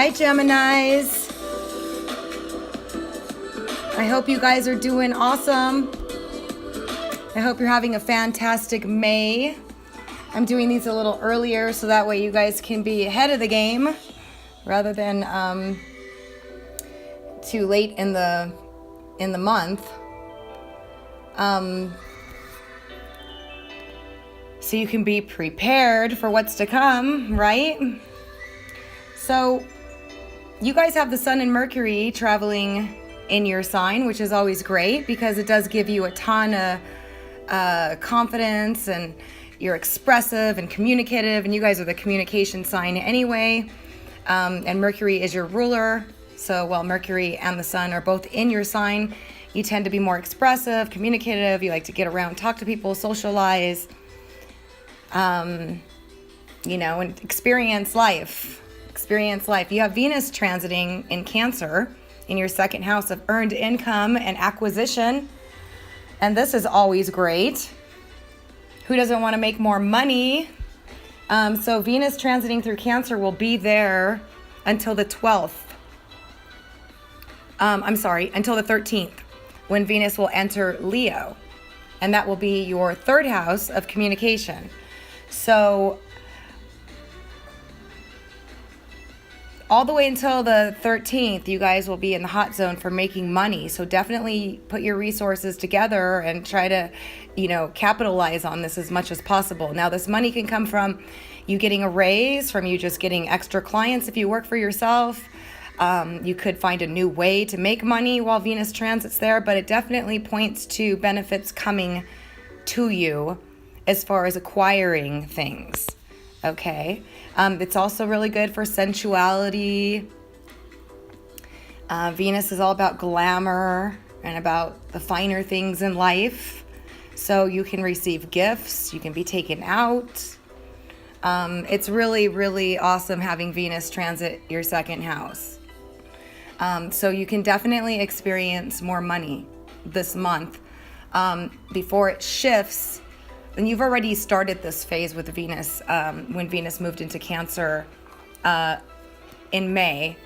Hi, Geminis. I hope you guys are doing awesome. I hope you're having a fantastic May. I'm doing these a little earlier so that way you guys can be ahead of the game rather than too late in the month. So you can be prepared for what's to come, right? So you guys have the Sun and Mercury traveling in your sign, which is always great because it does give you a ton of confidence, and you're expressive and communicative, and you guys are the communication sign anyway. And Mercury is your ruler. So while Mercury and the Sun are both in your sign, you tend to be more expressive, communicative. You like to get around, talk to people, socialize, and experience life. You have Venus transiting in Cancer in your second house of earned income and acquisition. And this is always great. Who doesn't want to make more money? So Venus transiting through Cancer will be there until the 12th. Until the 13th, when Venus will enter Leo. And that will be your third house of communication. So all the way until the 13th, you guys will be in the hot zone for making money. So definitely put your resources together and try to, capitalize on this as much as possible. Now, this money can come from you getting a raise, from you just getting extra clients if you work for yourself. You could find a new way to make money while Venus transits there, but it definitely points to benefits coming to you as far as acquiring things. Okay. It's also really good for sensuality. Venus is all about glamour and about the finer things in life. So you can receive gifts. You can be taken out. It's really, really awesome having Venus transit your second house. So you can definitely experience more money this month before it shifts. And you've already started this phase with Venus when Venus moved into Cancer in May.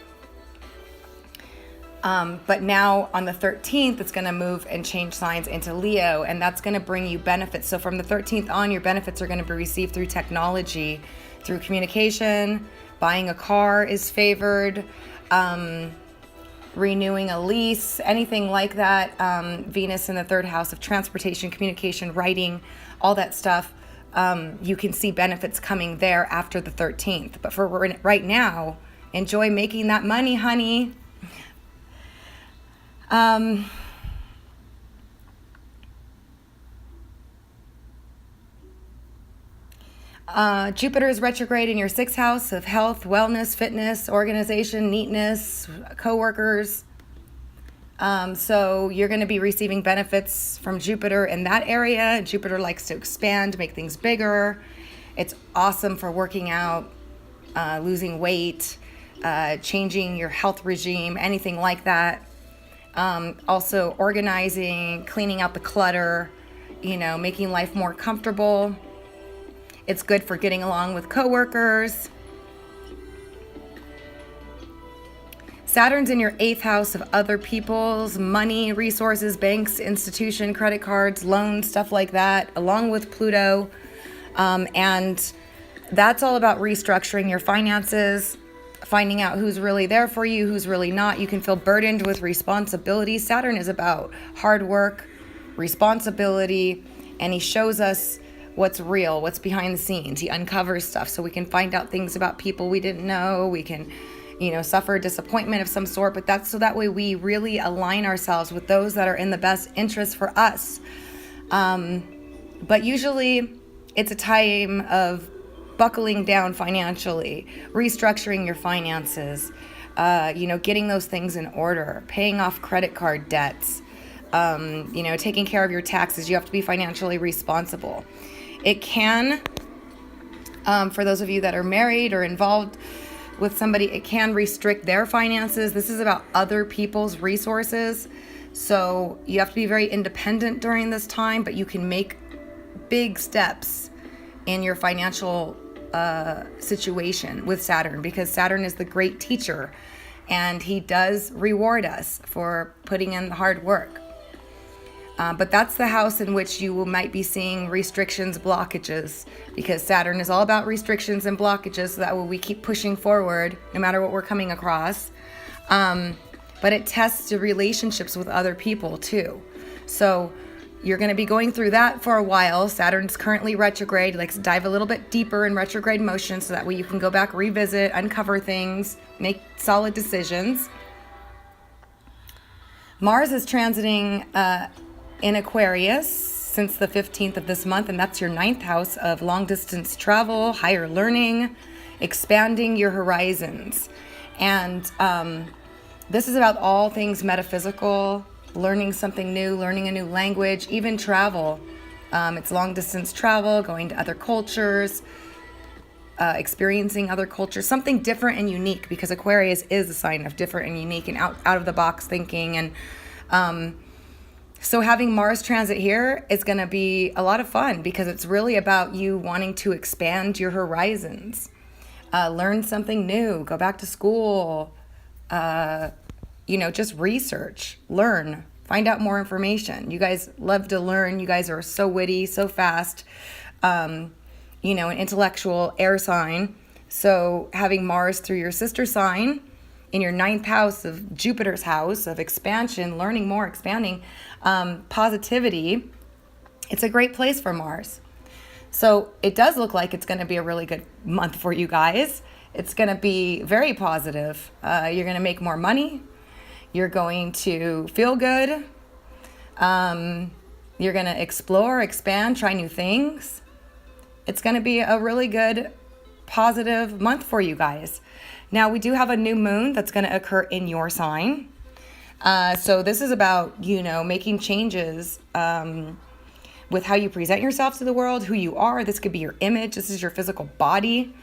But now on the 13th, it's going to move and change signs into Leo, and that's going to bring you benefits. So from the 13th on, your benefits are going to be received through technology, through communication. Buying a car is favored. Renewing a lease, anything like that. Venus in the third house of transportation, communication, writing, all that stuff. You can see benefits coming there after the 13th. But for right now, enjoy making that money, honey. Jupiter is retrograde in your sixth house of health, wellness, fitness, organization, neatness, coworkers. So you're going to be receiving benefits from Jupiter in that area. Jupiter likes to expand, make things bigger. It's awesome for working out, losing weight, changing your health regime, anything like that. Also organizing, cleaning out the clutter, making life more comfortable. It's good for getting along with coworkers. Saturn's in your eighth house of other people's money, resources, banks, institution, credit cards, loans, stuff like that, along with Pluto. And that's all about restructuring your finances, finding out who's really there for you, who's really not. You can feel burdened with responsibility. Saturn is about hard work, responsibility, and he shows us what's real, what's behind the scenes. He uncovers stuff so we can find out things about people we didn't know. We can, suffer disappointment of some sort, but that's so that way we really align ourselves with those that are in the best interest for us. But usually it's a time of buckling down financially, restructuring your finances, getting those things in order, paying off credit card debts, taking care of your taxes. You have to be financially responsible. It can, for those of you that are married or involved with somebody, it can restrict their finances. This is about other people's resources. So you have to be very independent during this time, but you can make big steps in your financial situation with Saturn, because Saturn is the great teacher and he does reward us for putting in the hard work. But that's the house in which you might be seeing restrictions, blockages, because Saturn is all about restrictions and blockages, so that way we keep pushing forward no matter what we're coming across. But it tests the relationships with other people too. So you're going to be going through that for a while. Saturn's currently retrograde. He likes to dive a little bit deeper in retrograde motion, so that way you can go back, revisit, uncover things, make solid decisions. Mars is transiting in Aquarius since the 15th of this month, and that's your 9th house of long distance travel, higher learning, expanding your horizons. And this is about all things metaphysical, learning something new, learning a new language, even travel. It's long distance travel, going to other cultures, experiencing other cultures, something different and unique, because Aquarius is a sign of different and unique and out of the box thinking. And so having Mars transit here is going to be a lot of fun, because it's really about you wanting to expand your horizons, learn something new, go back to school, just research, learn, find out more information. You guys love to learn. You guys are so witty, so fast, an intellectual air sign. So having Mars through your sister sign in your 9th house of Jupiter's house of expansion, learning more, expanding, positivity, it's a great place for Mars. So it does look like it's going to be a really good month for you guys. It's going to be very positive. You're going to make more money. You're going to feel good. You're going to explore, expand, try new things. It's going to be a really good, positive month for you guys. Now, we do have a new moon that's going to occur in your sign. So this is about, making changes with how you present yourself to the world, who you are. This could be your image. This is your physical body.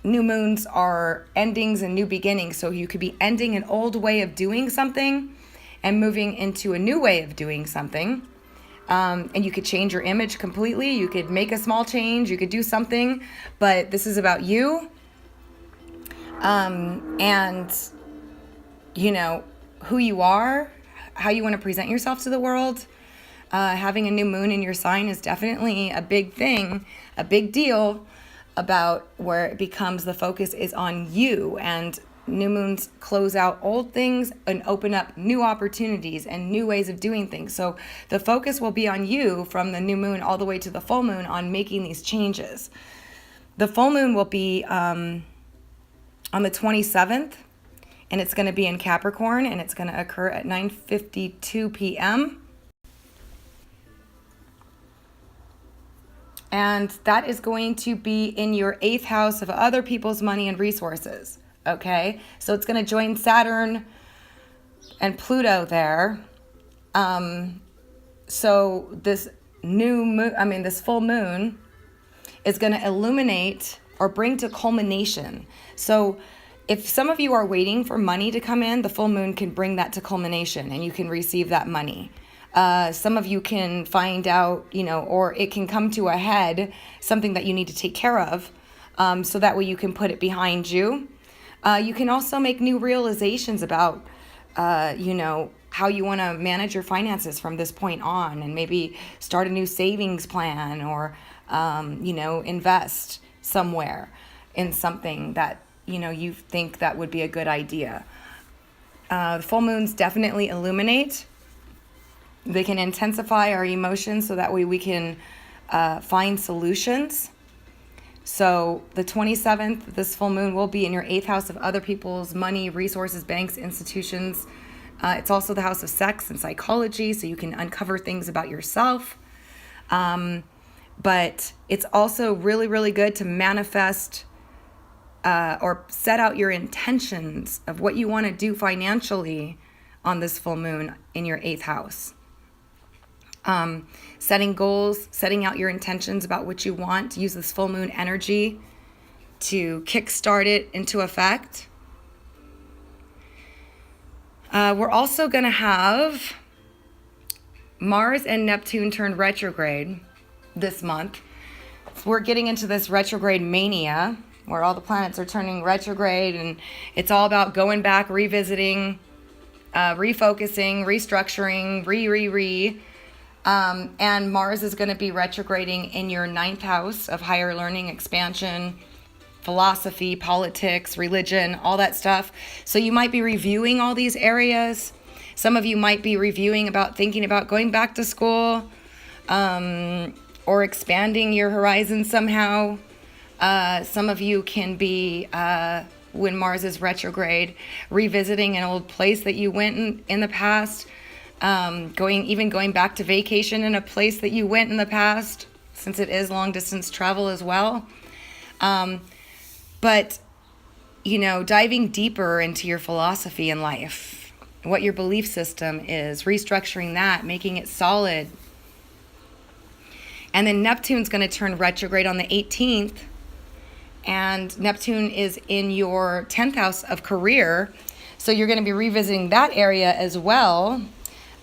New moons are endings and new beginnings. So you could be ending an old way of doing something and moving into a new way of doing something. And you could change your image completely. You could make a small change. You could do something. But this is about you. Who you are, how you want to present yourself to the world. Having a new moon in your sign is definitely a big thing, a big deal, about where it becomes the focus is on you. And new moons close out old things and open up new opportunities and new ways of doing things. So the focus will be on you from the new moon all the way to the full moon on making these changes. The full moon will be on the 27th, and it's going to be in Capricorn, and it's going to occur at 9:52 p.m. And that is going to be in your 8th house of other people's money and resources. Okay, so it's going to join Saturn and Pluto there. So this this full moon is going to illuminate or bring to culmination. So if some of you are waiting for money to come in, the full moon can bring that to culmination and you can receive that money. Some of you can find out, or it can come to a head, something that you need to take care of, so that way you can put it behind you. You can also make new realizations about, how you want to manage your finances from this point on, and maybe start a new savings plan, or, invest somewhere in something that, you think that would be a good idea. The full moons definitely illuminate. They can intensify our emotions so that way we can find solutions. So the 27th, this full moon will be in your 8th house of other people's money, resources, banks, institutions. It's also the house of sex and psychology, so you can uncover things about yourself. But it's also really, really good to manifest or set out your intentions of what you want to do financially on this full moon in your 8th house. Setting goals, setting out your intentions about what you want. Use this full moon energy to kickstart it into effect. We're also going to have Mars and Neptune turn retrograde this month we're getting into this retrograde mania where all the planets are turning retrograde, and it's all about going back, revisiting, refocusing, restructuring, and Mars is going to be retrograding in your 9th house of higher learning, expansion, philosophy, politics, religion, all that stuff. So you might be reviewing all these areas. Some of you might be thinking about going back to school, or expanding your horizons somehow. Some of you can be, when Mars is retrograde, revisiting an old place that you went in the past, going back to vacation in a place that you went in the past, since it is long distance travel as well. But, diving deeper into your philosophy in life, what your belief system is, restructuring that, making it solid. And then Neptune's going to turn retrograde on the 18th. And Neptune is in your 10th house of career. So you're going to be revisiting that area as well.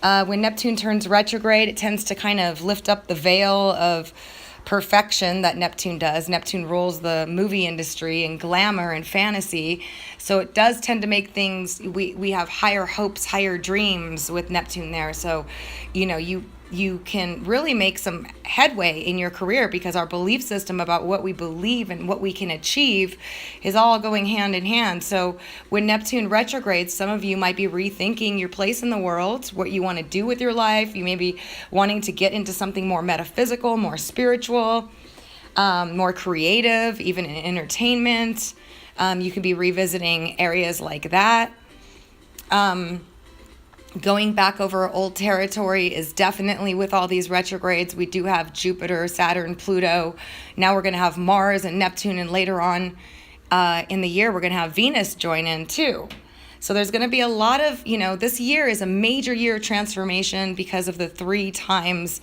When Neptune turns retrograde, it tends to kind of lift up the veil of perfection that Neptune does. Neptune rules the movie industry and glamour and fantasy. So it does tend to make things, we have higher hopes, higher dreams with Neptune there. So, you can really make some headway in your career because our belief system about what we believe and what we can achieve is all going hand in hand. So when Neptune retrogrades, some of you might be rethinking your place in the world, what you want to do with your life. You may be wanting to get into something more metaphysical, more spiritual, more creative, even in entertainment. You can be revisiting areas like that. Going back over old territory is definitely, with all these retrogrades. We do have Jupiter, Saturn, Pluto. Now we're going to have Mars and Neptune, and later on in the year, we're going to have Venus join in too. So there's going to be a lot of, this year is a major year of transformation because of the 3 times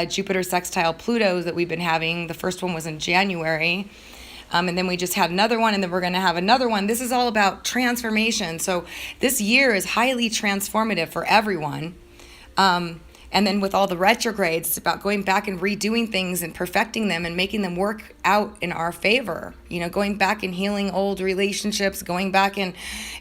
Jupiter sextile Pluto that we've been having. The first one was in January. And then we just had another one, and then we're going to have another one. This is all about transformation. So this year is highly transformative for everyone. And then with all the retrogrades, it's about going back and redoing things and perfecting them and making them work out in our favor. Going back and healing old relationships, going back and,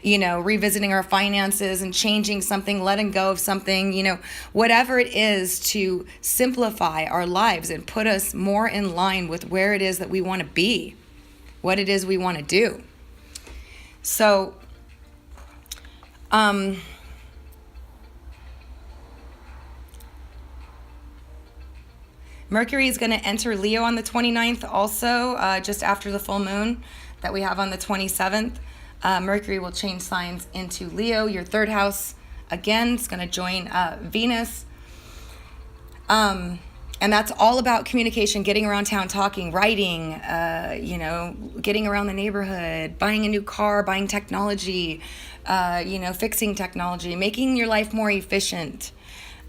revisiting our finances and changing something, letting go of something, whatever it is to simplify our lives and put us more in line with where it is that we want to be, what it is we want to do. So, Mercury is going to enter Leo on the 29th also, just after the full moon that we have on the 27th. Mercury will change signs into Leo, your 3rd house. Again, it's going to join Venus. And that's all about communication, getting around town, talking, writing, getting around the neighborhood, buying a new car, buying technology, fixing technology, making your life more efficient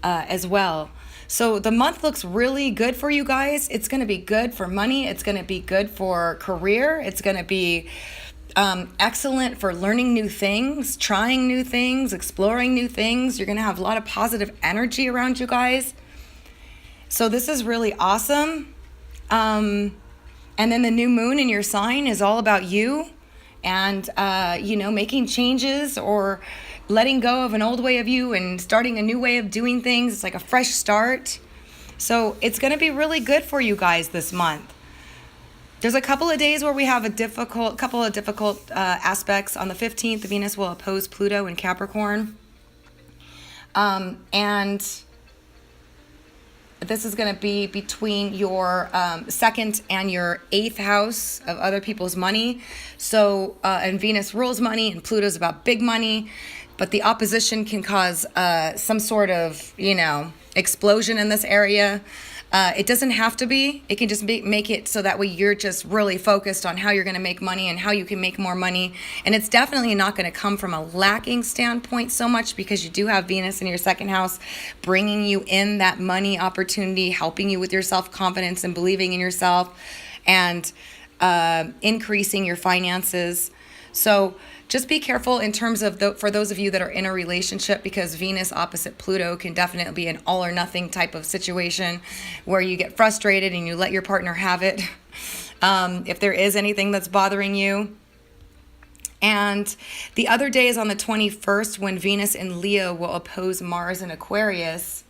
as well. So the month looks really good for you guys. It's going to be good for money. It's going to be good for career. It's going to be excellent for learning new things, trying new things, exploring new things. You're going to have a lot of positive energy around you guys. So this is really awesome. And then the new moon in your sign is all about you and, making changes or letting go of an old way of you and starting a new way of doing things. It's like a fresh start. So it's going to be really good for you guys this month. There's a couple of days where we have a couple of difficult aspects. On the 15th, Venus will oppose Pluto in Capricorn. And this is going to be between your 2nd and your 8th house of other people's money. So, and Venus rules money, and Pluto's about big money. But the opposition can cause some sort of, explosion in this area. It doesn't have to be. It can just make it so that way you're just really focused on how you're going to make money and how you can make more money. And it's definitely not going to come from a lacking standpoint so much, because you do have Venus in your 2nd house bringing you in that money opportunity, helping you with your self-confidence and believing in yourself and increasing your finances. So Just be careful in terms of for those of you that are in a relationship, because Venus opposite Pluto can definitely be an all or nothing type of situation where you get frustrated and you let your partner have it. If there is anything that's bothering you. And the other day is on the 21st, when Venus in Leo will oppose Mars in Aquarius.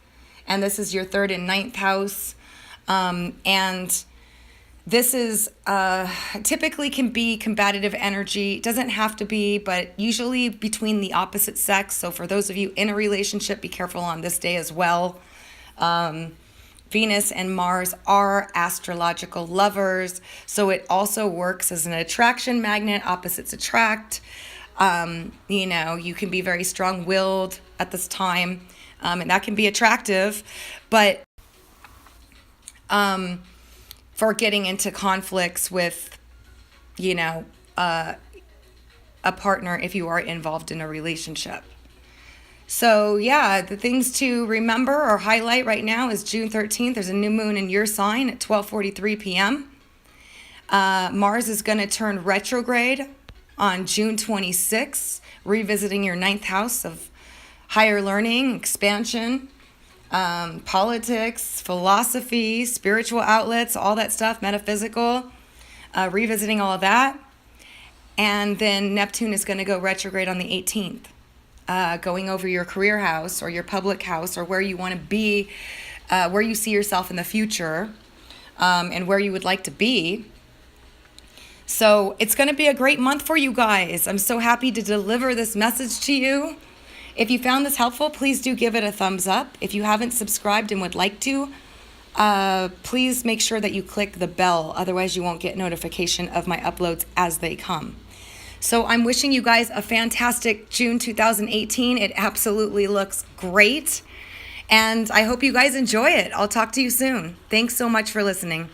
And this is your 3rd and 9th house. And this is typically can be combative energy. It doesn't have to be, but usually between the opposite sex. So for those of you in a relationship, be careful on this day as well. Venus and Mars are astrological lovers, so it also works as an attraction magnet. Opposites attract. You can be very strong-willed at this time, and that can be attractive, but for getting into conflicts with, a partner if you are involved in a relationship. So yeah, the things to remember or highlight right now is June 13th. There's a new moon in your sign at 12:43 p.m. Mars is going to turn retrograde on June 26th, revisiting your 9th house of higher learning, expansion, politics, philosophy, spiritual outlets, all that stuff, metaphysical, revisiting all of that. And then Neptune is going to go retrograde on the 18th. Going over your career house or your public house, or where you want to be, where you see yourself in the future, and where you would like to be. So it's going to be a great month for you guys. I'm so happy to deliver this message to you. If you found this helpful, please do give it a thumbs up. If you haven't subscribed and would like to, please make sure that you click the bell. Otherwise, you won't get notification of my uploads as they come. So I'm wishing you guys a fantastic June 2018. It absolutely looks great. And I hope you guys enjoy it. I'll talk to you soon. Thanks so much for listening.